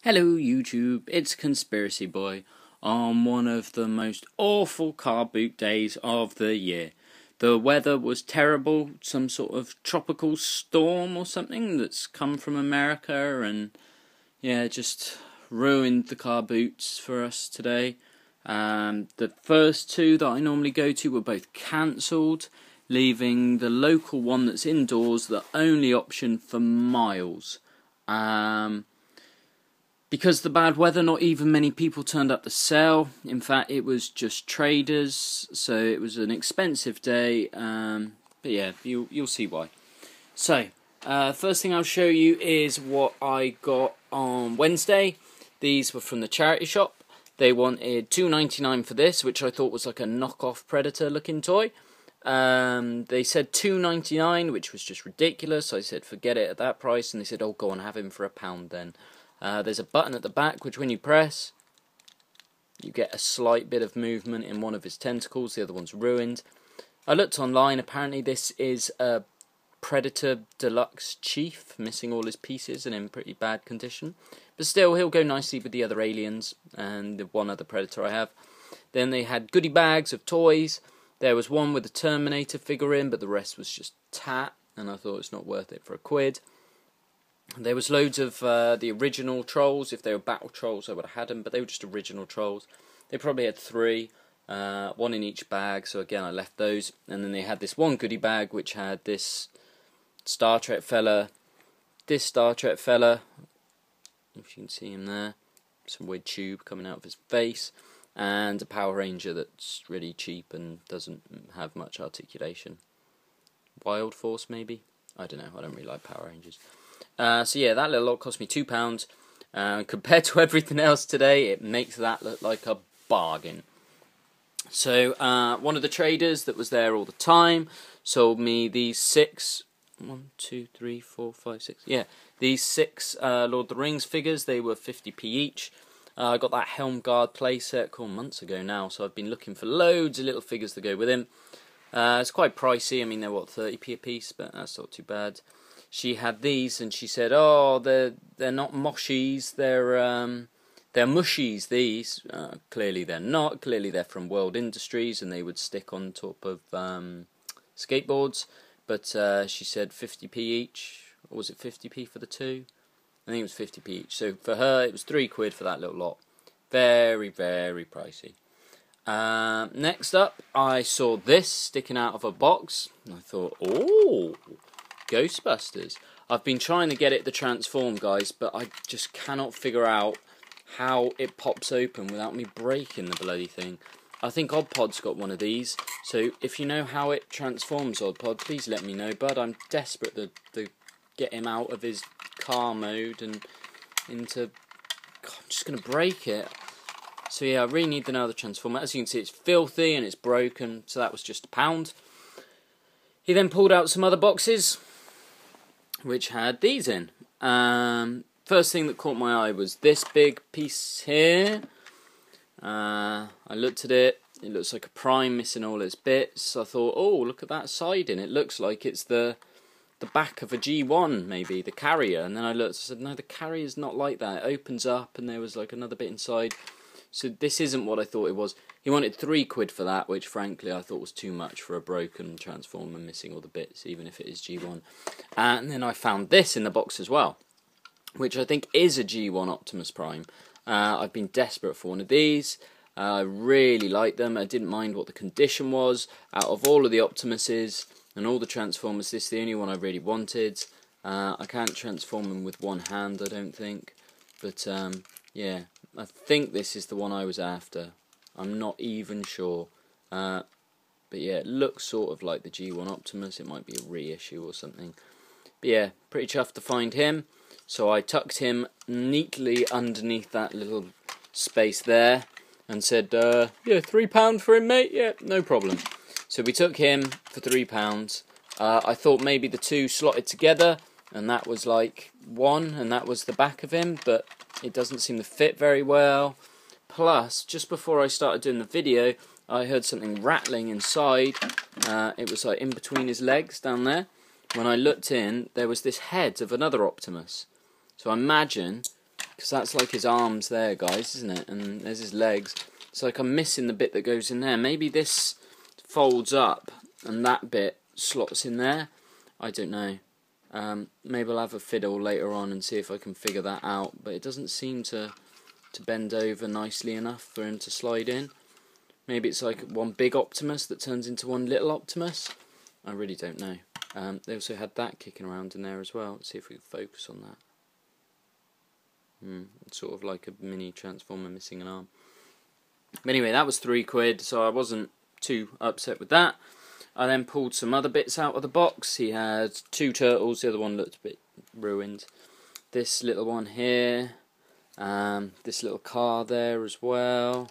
Hello YouTube, it's Conspiracy Boy on one of the most awful car boot days of the year. The weather was terrible, some sort of tropical storm or something that's come from America and just ruined the car boots for us today. The first two that I normally go to were both cancelled, leaving the local one that's indoors the only option for miles. Because the bad weather, not even many people turned up to sell. In fact, it was just traders, so it was an expensive day. But yeah, you'll see why. So, first thing I'll show you is what I got on Wednesday. These were from the charity shop. They wanted $2.99 for this, which I thought was like a knockoff Predator-looking toy. They said $2.99, which was just ridiculous. I said, forget it at that price, and they said, oh, go on, have him for £1 then. There's a button at the back which when you press you get a slight bit of movement in one of his tentacles, the other one's ruined. I looked online, apparently this is a Predator Deluxe Chief, missing all his pieces and in pretty bad condition. But still, he'll go nicely with the other aliens and the one other Predator I have. Then they had goodie bags of toys. There was one with the Terminator figure in, but the rest was just tat, and I thought it's not worth it for £1. There was loads of the original trolls. If they were battle trolls, I would have had them, but they were just original trolls. They probably had 3, one in each bag, so again, I left those. And then they had this one goodie bag, which had this Star Trek fella, if you can see him there, some weird tube coming out of his face, and a Power Ranger that's really cheap and doesn't have much articulation. Wild Force, maybe? I don't know, I don't really like Power Rangers. So yeah, that little lot cost me £2. Compared to everything else today, it makes that look like a bargain. So one of the traders that was there all the time sold me these 6, 1, 2, 3, 4, 5, 6. Yeah, these 6 Lord of the Rings figures. They were 50p each. I got that Helm Guard playset months ago now, so I've been looking for loads of little figures to go with him. It's quite pricey. I mean, they're what, 30p a piece, but that's not too bad. She had these, and she said, "Oh, they're not moshies. They're mushies. These clearly they're not. Clearly they're from World Industries, and they would stick on top of skateboards." But she said 50p each, or was it 50p for the 2? I think it was 50p each. So for her, it was £3 for that little lot. Very, very pricey. Next up, I saw this sticking out of a box, and I thought, oh, Ghostbusters. I've been trying to get it to transform, guys, but I just cannot figure out how it pops open without me breaking the bloody thing. I think Oddpod's got one of these, so if you know how it transforms, Oddpod, please let me know, bud. I'm desperate to get him out of his car mode and into... God, I'm just going to break it. So yeah, I really need to know the transformer. As you can see, it's filthy and it's broken, so that was just £1. He then pulled out some other boxes, which had these in. First thing that caught my eye was this big piece here. I looked at it. It looks like a Prime missing all its bits. I thought, oh, look at that siding. It looks like it's the back of a G1, maybe, the carrier. And then I looked and said, no, the carrier's not like that. It opens up and there was like another bit inside. So this isn't what I thought it was. He wanted £3 for that, which frankly I thought was too much for a broken transformer missing all the bits, even if it is G1. And then I found this in the box as well, which I think is a G1 Optimus Prime. I've been desperate for one of these. I really like them. I didn't mind what the condition was. Out of all of the Optimuses and all the Transformers, this is the only one I really wanted. I can't transform them with one hand, I don't think. But yeah, I think this is the one I was after. I'm not even sure. But yeah, it looks sort of like the G1 Optimus. It might be a reissue or something. But yeah, pretty chuffed to find him. So I tucked him neatly underneath that little space there and said, yeah, £3 for him, mate? Yeah, no problem. So we took him for £3. I thought maybe the 2 slotted together, and that was like 1, and that was the back of him, but it doesn't seem to fit very well. Plus, just before I started doing the video, I heard something rattling inside. It was like in between his legs down there. When I looked in, there was this head of another Optimus. So I imagine because that's like his arms there, guys, isn't it? And there's his legs. It's like I'm missing the bit that goes in there. Maybe this folds up and that bit slots in there. I don't know. Maybe I'll have a fiddle later on and see if I can figure that out. But it doesn't seem to bend over nicely enough for him to slide in. Maybe it's like one big Optimus that turns into one little Optimus. I really don't know. They also had that kicking around in there as well. Let's see if we can focus on that. It's sort of like a mini Transformer missing an arm. But anyway, that was £3, so I wasn't too upset with that. I then pulled some other bits out of the box. He had 2 turtles, the other one looked a bit ruined. This little one here, this little car there as well.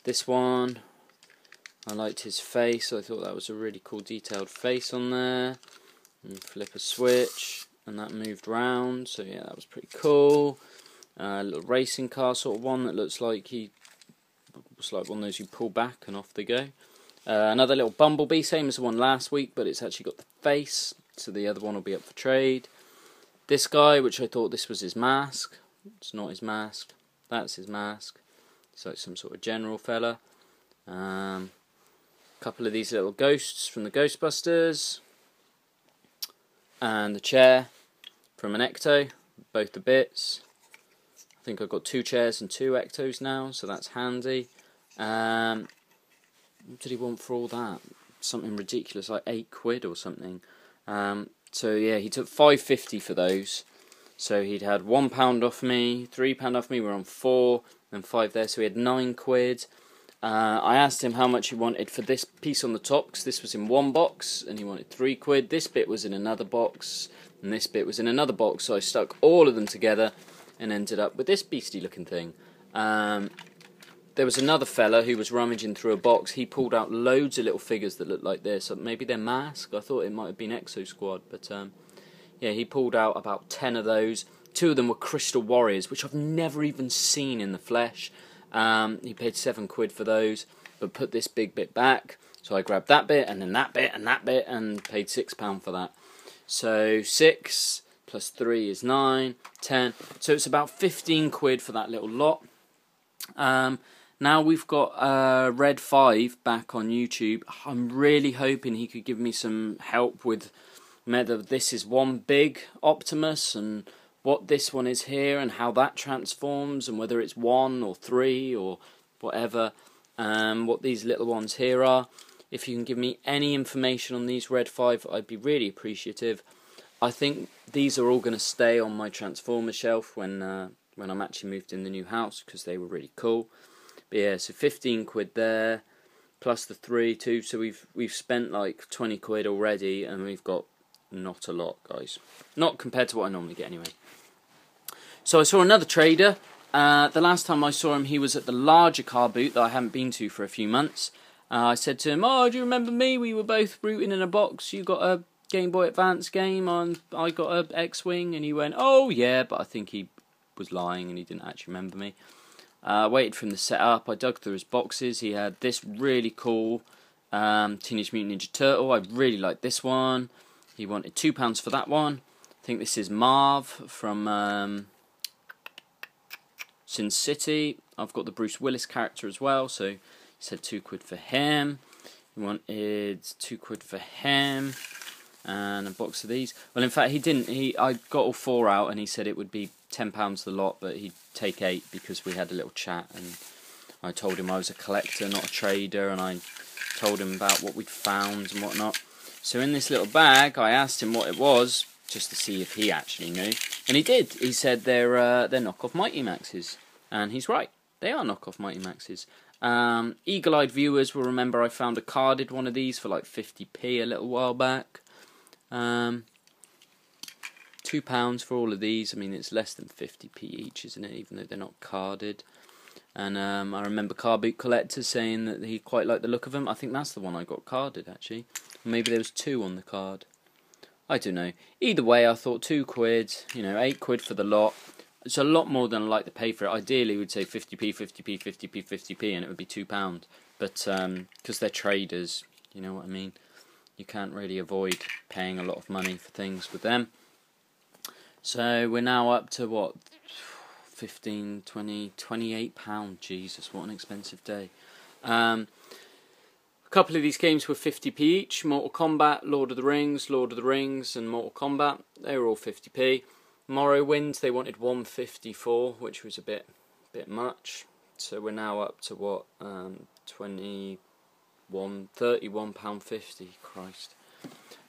This one, I liked his face. I thought that was a really cool detailed face on there. And flip a switch, and that moved round. So yeah, that was pretty cool. A little racing car sort of one that looks like it's like one of those you pull back and off they go. Another little Bumblebee, same as the one last week, but it's actually got the face, so the other one will be up for trade. This guy, which I thought this was his mask. It's not his mask. That's his mask. It's like some sort of general fella. Couple of these little ghosts from the Ghostbusters. And the chair from an Ecto. Both the bits. I think I've got 2 chairs and 2 Ectos now, so that's handy. What did he want for all that? Something ridiculous, like £8 or something. So yeah, he took £5.50 for those. So he'd had £1 off me, £3 off me. We're on 4 and 5 there, so he had £9. I asked him how much he wanted for this piece on the top, because this was in one box, and he wanted £3. This bit was in another box, and this bit was in another box. So I stuck all of them together and ended up with this beastly looking thing. There was another fella who was rummaging through a box. He pulled out loads of little figures that looked like this. Maybe they're Mask. I thought it might have been Exo Squad, but yeah, he pulled out about 10 of those. 2 of them were Crystal Warriors, which I've never even seen in the flesh. He paid £7 for those, but put this big bit back. So I grabbed that bit, and then that bit, and that bit, and paid £6 for that. So 6 plus 3 is 9, 10. So it's about £15 for that little lot. Now we've got Red 5 back on YouTube. I'm really hoping he could give me some help with whether this is one big Optimus and what this one is here and how that transforms, and whether it's 1 or 3 or whatever, what these little ones here are. If you can give me any information on these Red 5, I'd be really appreciative. I think these are all going to stay on my Transformer shelf when I'm actually moved in the new house, because they were really cool. But yeah, so £15 there, plus the 3 too. So we've spent like £20 already, and we've got not a lot, guys. Not compared to what I normally get anyway. So I saw another trader. The last time I saw him, he was at the larger car boot that I haven't been to for a few months. I said to him, "Oh, do you remember me? We were both rooting in a box. You got a Game Boy Advance game, I got a X-Wing," and he went, "Oh yeah," but I think he was lying and he didn't actually remember me. Waited for him to set up. I dug through his boxes. He had this really cool Teenage Mutant Ninja Turtle. I really liked this one. He wanted £2 for that one. I think this is Marv from Sin City. I've got the Bruce Willis character as well, so he said £2 for him. He wanted £2 for him, and a box of these. Well, in fact, he didn't. I got all 4 out, and he said it would be £10 the lot, but he'd take 8 because we had a little chat, and I told him I was a collector, not a trader, and I told him about what we'd found and whatnot. So in this little bag, I asked him what it was, just to see if he actually knew, and he did. He said they're knockoff Mighty Maxes, and he's right. They are knockoff Mighty Maxes. Eagle-eyed viewers will remember I found a carded one of these for like 50p a little while back. £2 for all of these. I mean, it's less than 50p each, isn't it? Even though they're not carded. And I remember Car Boot Collector saying that he quite liked the look of them. I think that's the one I got carded, actually. Maybe there was 2 on the card. I don't know. Either way, I thought £2, you know, £8 for the lot. It's a lot more than I like to pay for it. Ideally, we'd say 50p, 50p, 50p, 50p, and it would be £2. But because they're traders, you know what I mean? You can't really avoid paying a lot of money for things with them. So we're now up to, what, 15, 20, £28. Jesus, what an expensive day. A couple of these games were 50p each. Mortal Kombat, Lord of the Rings, and Mortal Kombat. They were all 50p. Morrowind, they wanted 154, which was a bit much. So we're now up to what, £31.50. Christ.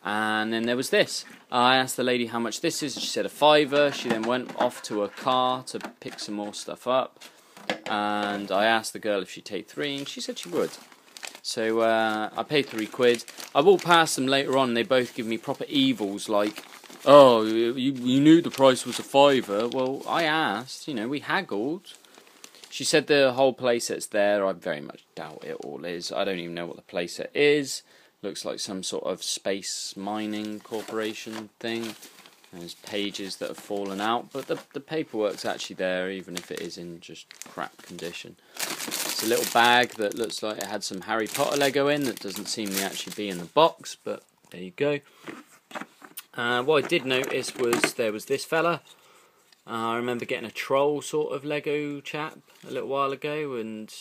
And then there was this. I asked the lady how much this is. She said £5. She then went off to her car to pick some more stuff up. And I asked the girl if she'd take 3, and she said she would. So I paid £3. I walked past them later on, and they both give me proper evils like, oh, you knew the price was £5. Well, I asked, we haggled. She said the whole playset's there. I very much doubt it all is. I don't even know what the playset is. Looks like some sort of space mining corporation thing. There's pages that have fallen out, but the paperwork's actually there, even if it is in just crap condition. It's a little bag that looks like it had some Harry Potter Lego in that doesn't seem to actually be in the box, but there you go. What I did notice was there was this fella. I remember getting a troll sort of Lego chap a little while ago, and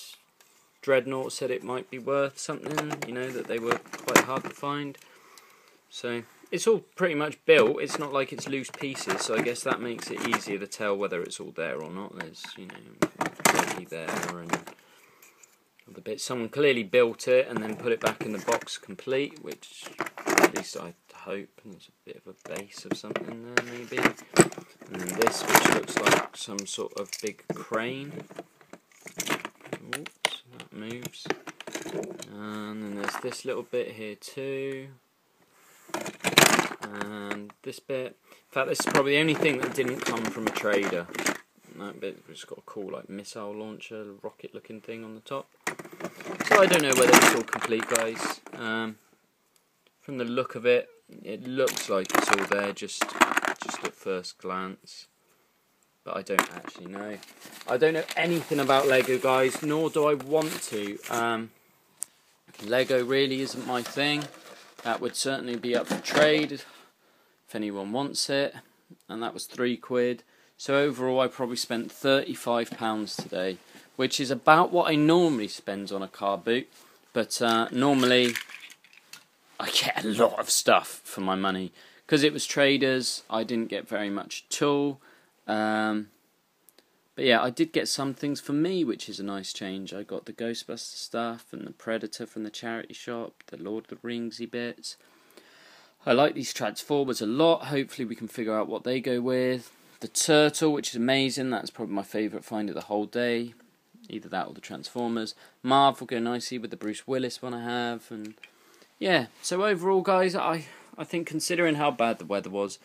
Dreadnought said it might be worth something, that they were quite hard to find. So it's all pretty much built. It's not like it's loose pieces, so I guess that makes it easier to tell whether it's all there or not. There's, plenty there, and the bit. Someone clearly built it and then put it back in the box complete, which at least I hope. And there's a bit of a base of something there, maybe. And then this, which looks like some sort of big crane. Oops, that moves. And then there's this little bit here too. And this bit. In fact, this is probably the only thing that didn't come from a trader. That bit has got a cool missile launcher, rocket looking thing on the top. So I don't know whether it's all complete, guys. From the look of it, it looks like it's all there just at first glance. But I don't actually know. I don't know anything about Lego, guys, nor do I want to. Lego really isn't my thing. That would certainly be up for trade if anyone wants it. And that was £3. So overall I probably spent £35 today, which is about what I normally spend on a car boot. But normally I get a lot of stuff for my money. Because it was traders, I didn't get very much at all. But yeah, I did get some things for me, which is a nice change. I got the Ghostbuster stuff and the Predator from the charity shop, the Lord of the Ringsy bits. I like these Transformers a lot. Hopefully we can figure out what they go with. The Turtle, which is amazing. That's probably my favourite find of the whole day. Either that or the Transformers. Marv will go nicely with the Bruce Willis one I have. And yeah, so overall, guys, I think considering how bad the weather was,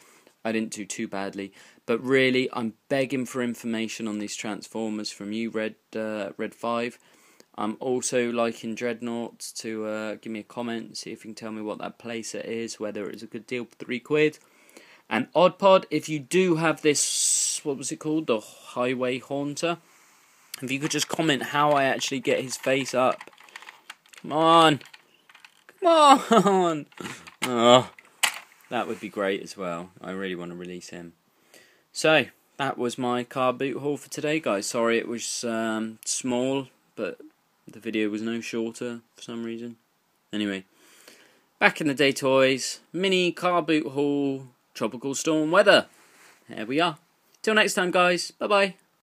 I didn't do too badly. But really, I'm begging for information on these Transformers from you, Red 5. I'm also liking Dreadnought to give me a comment, see if you can tell me what that playset is, whether it's a good deal for £3. And Oddpod, if you do have this, what was it called, the Highway Haunter, if you could just comment how I actually get his face up. Come on! Come on! Oh, that would be great as well. I really want to release him. So, that was my car boot haul for today, guys. Sorry it was small, but the video was no shorter for some reason. Anyway, back in the day toys, mini car boot haul, tropical storm weather. There we are. Till next time, guys. Bye-bye.